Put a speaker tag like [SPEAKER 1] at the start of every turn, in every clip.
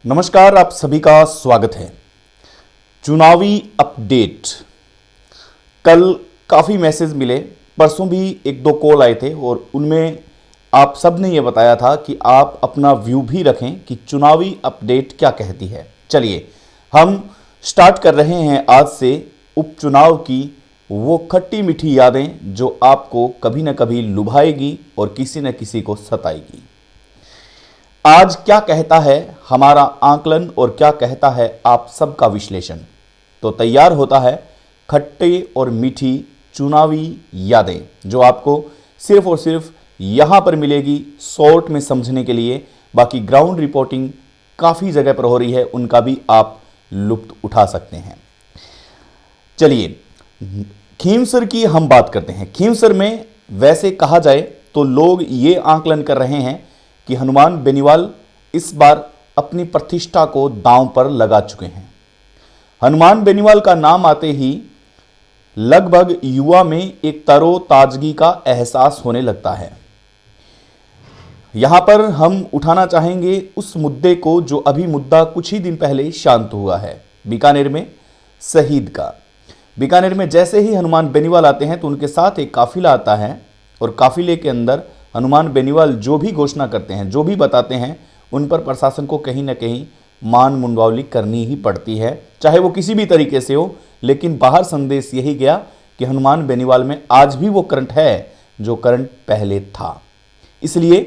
[SPEAKER 1] नमस्कार, आप सभी का स्वागत है। चुनावी अपडेट। कल काफ़ी मैसेज मिले, परसों भी एक दो कॉल आए थे और उनमें आप सब ने यह बताया था कि आप अपना व्यू भी रखें कि चुनावी अपडेट क्या कहती है। चलिए हम स्टार्ट कर रहे हैं आज से उपचुनाव की वो खट्टी मीठी यादें जो आपको कभी न कभी लुभाएगी और किसी न किसी को सताएगी। आज क्या कहता है हमारा आकलन और क्या कहता है आप सबका विश्लेषण। तो तैयार होता है खट्टे और मीठी चुनावी यादें जो आपको सिर्फ और सिर्फ यहां पर मिलेगी शॉर्ट में समझने के लिए। बाकी ग्राउंड रिपोर्टिंग काफ़ी जगह पर हो रही है, उनका भी आप लुत्फ उठा सकते हैं। चलिए खींवसर की हम बात करते हैं। खींवसर में वैसे कहा जाए तो लोग ये आकलन कर रहे हैं कि हनुमान बेनीवाल इस बार अपनी प्रतिष्ठा को दांव पर लगा चुके हैं। हनुमान बेनीवाल का नाम आते ही लगभग युवा में एक तरोताजगी का एहसास होने लगता है। यहां पर हम उठाना चाहेंगे उस मुद्दे को जो अभी मुद्दा कुछ ही दिन पहले शांत हुआ है, बीकानेर में शहीद का। बीकानेर में जैसे ही हनुमान बेनीवाल आते हैं तो उनके साथ एक काफिला आता है और काफिले के अंदर हनुमान बेनीवाल जो भी घोषणा करते हैं, जो भी बताते हैं, उन पर प्रशासन को कहीं ना कहीं मान मुंडवावली करनी ही पड़ती है, चाहे वो किसी भी तरीके से हो। लेकिन बाहर संदेश यही गया कि हनुमान बेनीवाल में आज भी वो करंट है जो करंट पहले था। इसलिए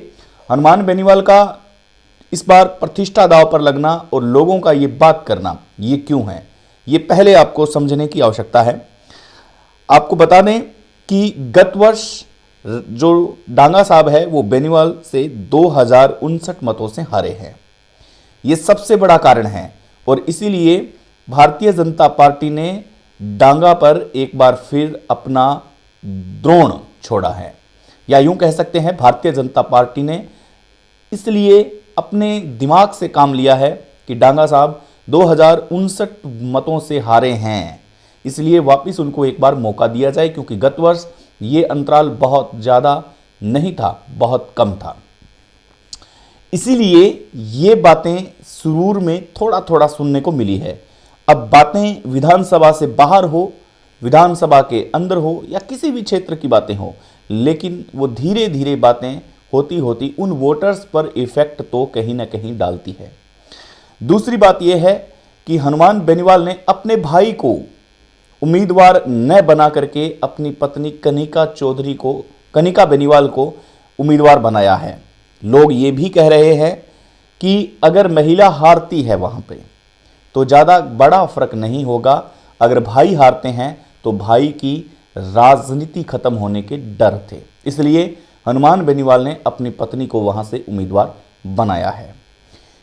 [SPEAKER 1] हनुमान बेनीवाल का इस बार प्रतिष्ठा दांव पर लगना और लोगों का ये बात करना, ये क्यों है, ये पहले आपको समझने की आवश्यकता है। आपको बता दें कि गत वर्ष जो डांगा साहब है वो बेनीवाल से 2059 मतों से हारे हैं। ये सबसे बड़ा कारण है और इसीलिए भारतीय जनता पार्टी ने डांगा पर एक बार फिर अपना द्रोण छोड़ा है, या यूं कह सकते हैं भारतीय जनता पार्टी ने इसलिए अपने दिमाग से काम लिया है कि डांगा साहब 2059 मतों से हारे हैं, इसलिए वापस उनको एक बार मौका दिया जाए, क्योंकि गत वर्ष ये अंतराल बहुत ज़्यादा नहीं था, बहुत कम था। इसीलिए ये बातें शुरू में थोड़ा थोड़ा सुनने को मिली है। अब बातें विधानसभा से बाहर हो, विधानसभा के अंदर हो, या किसी भी क्षेत्र की बातें हो, लेकिन वो धीरे धीरे बातें होती होती उन वोटर्स पर इफेक्ट तो कहीं ना कहीं डालती है। दूसरी बात यह है कि हनुमान बेनीवाल ने अपने भाई को उम्मीदवार न बना करके अपनी पत्नी कनिका बेनीवाल को उम्मीदवार बनाया है। लोग ये भी कह रहे हैं कि अगर महिला हारती है वहां पे तो ज़्यादा बड़ा फर्क नहीं होगा, अगर भाई हारते हैं तो भाई की राजनीति खत्म होने के डर थे, इसलिए हनुमान बेनीवाल ने अपनी पत्नी को वहां से उम्मीदवार बनाया है।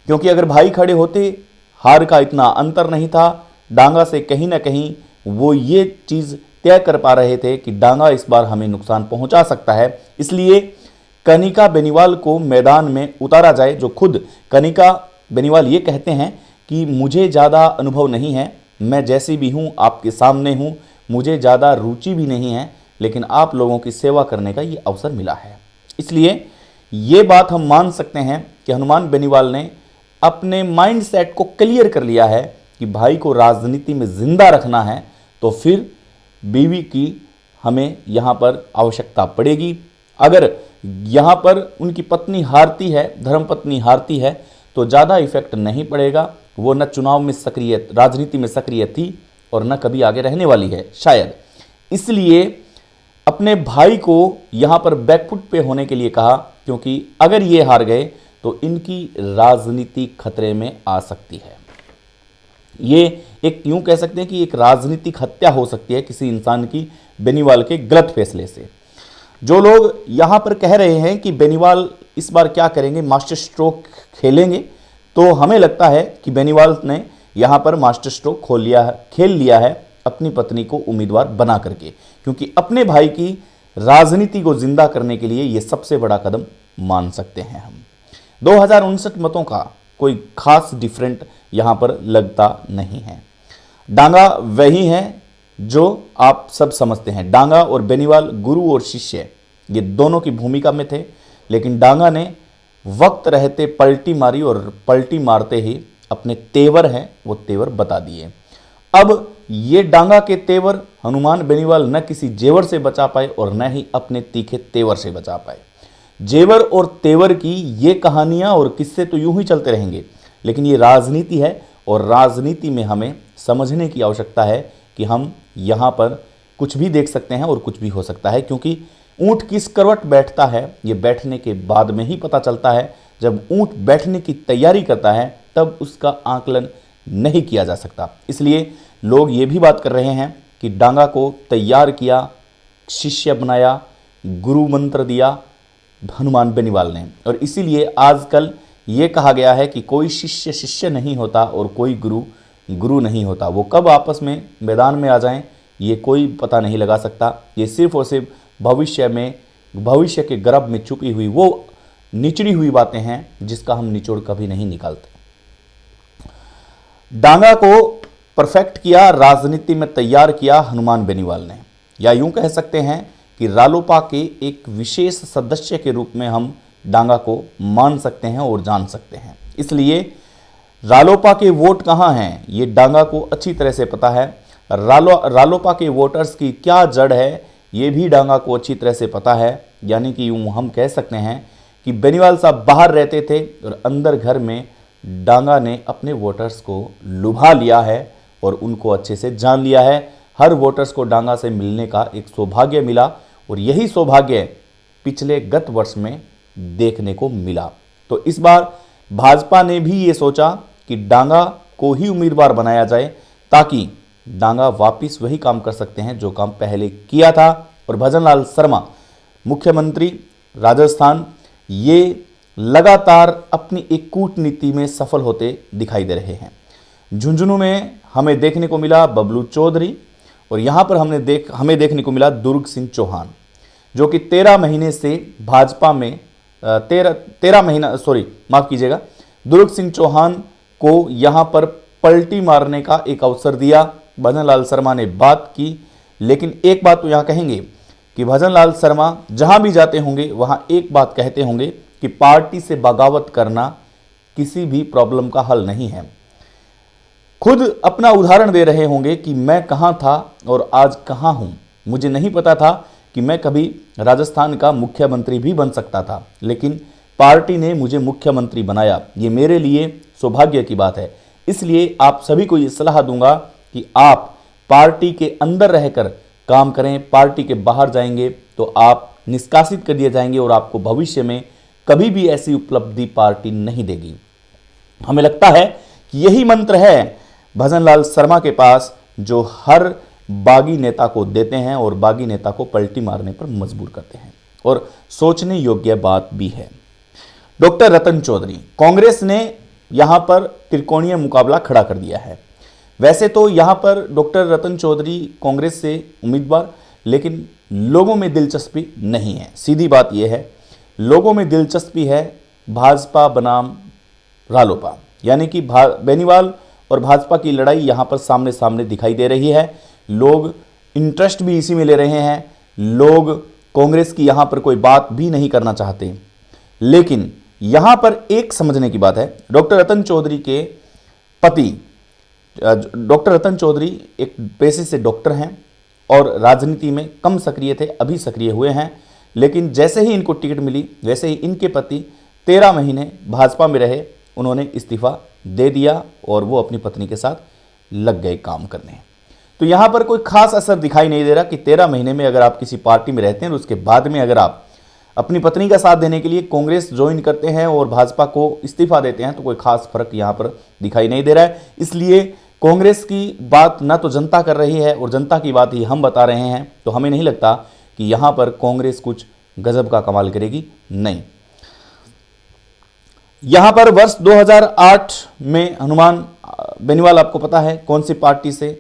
[SPEAKER 1] क्योंकि अगर भाई खड़े होते, हार का इतना अंतर नहीं था। डांगा से कहीं ना कहीं वो ये चीज़ तय कर पा रहे थे कि डांगा इस बार हमें नुकसान पहुंचा सकता है, इसलिए कनिका बेनीवाल को मैदान में उतारा जाए। जो खुद कनिका बेनीवाल ये कहते हैं कि मुझे ज़्यादा अनुभव नहीं है, मैं जैसी भी हूँ आपके सामने हूँ, मुझे ज़्यादा रुचि भी नहीं है, लेकिन आप लोगों की सेवा करने का ये अवसर मिला है। इसलिए ये बात हम मान सकते हैं कि हनुमान बेनीवाल ने अपने माइंड सेट को क्लियर कर लिया है कि भाई को राजनीति में जिंदा रखना है तो फिर बीवी की हमें यहाँ पर आवश्यकता पड़ेगी। अगर यहाँ पर उनकी पत्नी हारती है, धर्मपत्नी हारती है, तो ज़्यादा इफेक्ट नहीं पड़ेगा। वो न चुनाव में सक्रिय, राजनीति में सक्रिय थी और न कभी आगे रहने वाली है शायद। इसलिए अपने भाई को यहाँ पर बैकफुट पे होने के लिए कहा, क्योंकि अगर ये हार गए तो इनकी राजनीति खतरे में आ सकती है। ये एक यूं कह सकते हैं कि एक राजनीतिक हत्या हो सकती है किसी इंसान की बेनीवाल के गलत फैसले से। जो लोग यहाँ पर कह रहे हैं कि बेनीवाल इस बार क्या करेंगे, मास्टर स्ट्रोक खेलेंगे, तो हमें लगता है कि बेनीवाल ने यहाँ पर मास्टर स्ट्रोक खेल लिया है अपनी पत्नी को उम्मीदवार बना करके, क्योंकि अपने भाई की राजनीति को जिंदा करने के लिए ये सबसे बड़ा कदम मान सकते हैं हम। 2059 मतों का कोई खास डिफरेंट यहाँ पर लगता नहीं है। डांगा वही है जो आप सब समझते हैं। डांगा और बेनीवाल गुरु और शिष्य ये दोनों की भूमिका में थे, लेकिन डांगा ने वक्त रहते पलटी मारी और पलटी मारते ही अपने तेवर हैं वो तेवर बता दिए। अब ये डांगा के तेवर हनुमान बेनीवाल न किसी जेवर से बचा पाए और न ही अपने तीखे तेवर से बचा पाए। जेवर और तेवर की ये कहानियां और किस्से तो यूं ही चलते रहेंगे, लेकिन ये राजनीति है और राजनीति में हमें समझने की आवश्यकता है कि हम यहाँ पर कुछ भी देख सकते हैं और कुछ भी हो सकता है, क्योंकि ऊंट किस करवट बैठता है ये बैठने के बाद में ही पता चलता है। जब ऊंट बैठने की तैयारी करता है तब उसका आकलन नहीं किया जा सकता। इसलिए लोग ये भी बात कर रहे हैं कि डांगा को तैयार किया, शिष्य बनाया, गुरु मंत्र दिया हनुमान बेनीवाल ने, और इसीलिए आजकल ये कहा गया है कि कोई शिष्य शिष्य नहीं होता और कोई गुरु गुरु नहीं होता। वो कब आपस में मैदान में आ जाएं ये कोई पता नहीं लगा सकता। ये सिर्फ और सिर्फ भविष्य के गर्भ में छुपी हुई वो निचड़ी हुई बातें हैं जिसका हम निचोड़ कभी नहीं निकालते। डांगा को परफेक्ट किया, राजनीति में तैयार किया हनुमान बेनीवाल ने, या यूं कह सकते हैं कि रालोपा के एक विशेष सदस्य के रूप में हम डांगा को मान सकते हैं और जान सकते हैं। इसलिए रालोपा के वोट कहां हैं ये डांगा को अच्छी तरह से पता है। रालोपा के वोटर्स की क्या जड़ है ये भी डांगा को अच्छी तरह से पता है। यानी कि यूं हम कह सकते हैं कि बेनीवाल साहब बाहर रहते थे और अंदर घर में डांगा ने अपने वोटर्स को लुभा लिया है और उनको अच्छे से जान लिया है। हर वोटर्स को डांगा से मिलने का एक सौभाग्य मिला और यही सौभाग्य पिछले गत वर्ष में देखने को मिला। तो इस बार भाजपा ने भी ये सोचा कि डांगा को ही उम्मीदवार बनाया जाए ताकि डांगा वापिस वही काम कर सकते हैं जो काम पहले किया था। और भजनलाल शर्मा मुख्यमंत्री राजस्थान ये लगातार अपनी एक कूटनीति में सफल होते दिखाई दे रहे हैं। झुंझुनू में हमें देखने को मिला बबलू चौधरी और यहाँ पर हमें देखने को मिला दुर्ग सिंह चौहान, जो कि 13 महीने से भाजपा में 13 महीना माफ कीजिएगा, दुर्ग सिंह चौहान को यहाँ पर पलटी मारने का एक अवसर दिया। भजनलाल शर्मा ने बात की, लेकिन एक बात तो यहाँ कहेंगे कि भजनलाल शर्मा जहाँ भी जाते होंगे वहाँ एक बात कहते होंगे कि पार्टी से बगावत करना किसी भी प्रॉब्लम का हल नहीं है। खुद अपना उदाहरण दे रहे होंगे कि मैं कहाँ था और आज कहाँ हूँ। मुझे नहीं पता था कि मैं कभी राजस्थान का मुख्यमंत्री भी बन सकता था, लेकिन पार्टी ने मुझे मुख्यमंत्री बनाया। ये मेरे लिए सौभाग्य की बात है। इसलिए आप सभी को ये सलाह दूंगा कि आप पार्टी के अंदर रहकर काम करें। पार्टी के बाहर जाएंगे तो आप निष्कासित कर दिए जाएंगे और आपको भविष्य में कभी भी ऐसी उपलब्धि पार्टी नहीं देगी। हमें लगता है कि यही मंत्र है भजनलाल शर्मा के पास जो हर बागी नेता को देते हैं और बागी नेता को पलटी मारने पर मजबूर करते हैं। और सोचने योग्य बात भी है। डॉक्टर रतन चौधरी, कांग्रेस ने यहां पर त्रिकोणीय मुकाबला खड़ा कर दिया है। वैसे तो यहां पर डॉक्टर रतन चौधरी कांग्रेस से उम्मीदवार, लेकिन लोगों में दिलचस्पी नहीं है। सीधी बात यह है, लोगों में दिलचस्पी है भाजपा बनाम रालोपा, यानी कि बेनीवाल और भाजपा की लड़ाई यहां पर सामने सामने दिखाई दे रही है। लोग इंटरेस्ट भी इसी में ले रहे हैं। लोग कांग्रेस की यहां पर कोई बात भी नहीं करना चाहते। लेकिन यहां पर एक समझने की बात है, डॉक्टर रतन चौधरी के पति डॉक्टर रतन चौधरी एक पेशे से डॉक्टर हैं और राजनीति में कम सक्रिय थे, अभी सक्रिय हुए हैं। लेकिन जैसे ही इनको टिकट मिली वैसे ही इनके पति 13 महीने भाजपा में रहे, उन्होंने इस्तीफा दे दिया और वो अपनी पत्नी के साथ लग गए काम करने। तो यहाँ पर कोई खास असर दिखाई नहीं दे रहा कि 13 महीने में अगर आप किसी पार्टी में रहते हैं और उसके बाद में अगर आप अपनी पत्नी का साथ देने के लिए कांग्रेस ज्वाइन करते हैं और भाजपा को इस्तीफा देते हैं तो कोई खास फर्क यहाँ पर दिखाई नहीं दे रहा है। इसलिए कांग्रेस की बात ना तो जनता कर रही है और जनता की बात ही हम बता रहे हैं, तो हमें नहीं लगता कि यहाँ पर कांग्रेस कुछ गजब का कमाल करेगी। नहीं, यहां पर वर्ष 2008 में हनुमान बेनीवाल, आपको पता है कौन सी पार्टी से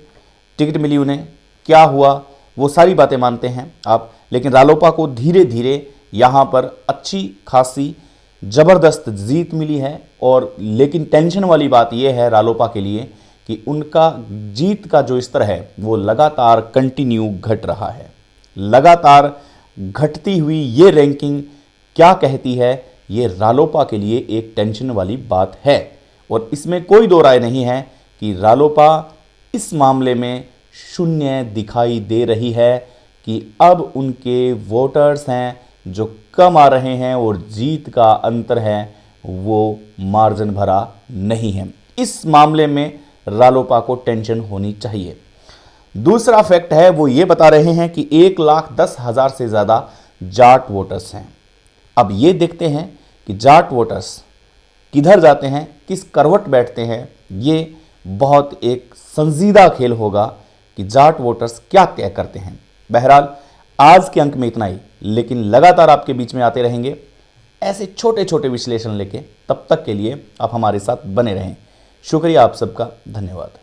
[SPEAKER 1] टिकट मिली उन्हें, क्या हुआ, वो सारी बातें मानते हैं आप। लेकिन रालोपा को धीरे धीरे यहां पर अच्छी खासी ज़बरदस्त जीत मिली है। और लेकिन टेंशन वाली बात यह है रालोपा के लिए कि उनका जीत का जो स्तर है वो लगातार कंटिन्यू घट रहा है। लगातार घटती हुई ये रैंकिंग क्या कहती है, ये रालोपा के लिए एक टेंशन वाली बात है। और इसमें कोई दो राय नहीं है कि रालोपा इस मामले में शून्य दिखाई दे रही है कि अब उनके वोटर्स हैं जो कम आ रहे हैं और जीत का अंतर है वो मार्जिन भरा नहीं है। इस मामले में रालोपा को टेंशन होनी चाहिए। दूसरा फैक्ट है वो ये बता रहे हैं कि 1,10,000 से ज़्यादा जाट वोटर्स हैं। अब ये देखते हैं कि जाट वोटर्स किधर जाते हैं, किस करवट बैठते हैं। ये बहुत एक संजीदा खेल होगा कि जाट वोटर्स क्या तय करते हैं। बहरहाल आज के अंक में इतना ही, लेकिन लगातार आपके बीच में आते रहेंगे ऐसे छोटे छोटे विश्लेषण लेके। तब तक के लिए आप हमारे साथ बने रहें। शुक्रिया आप सबका, धन्यवाद।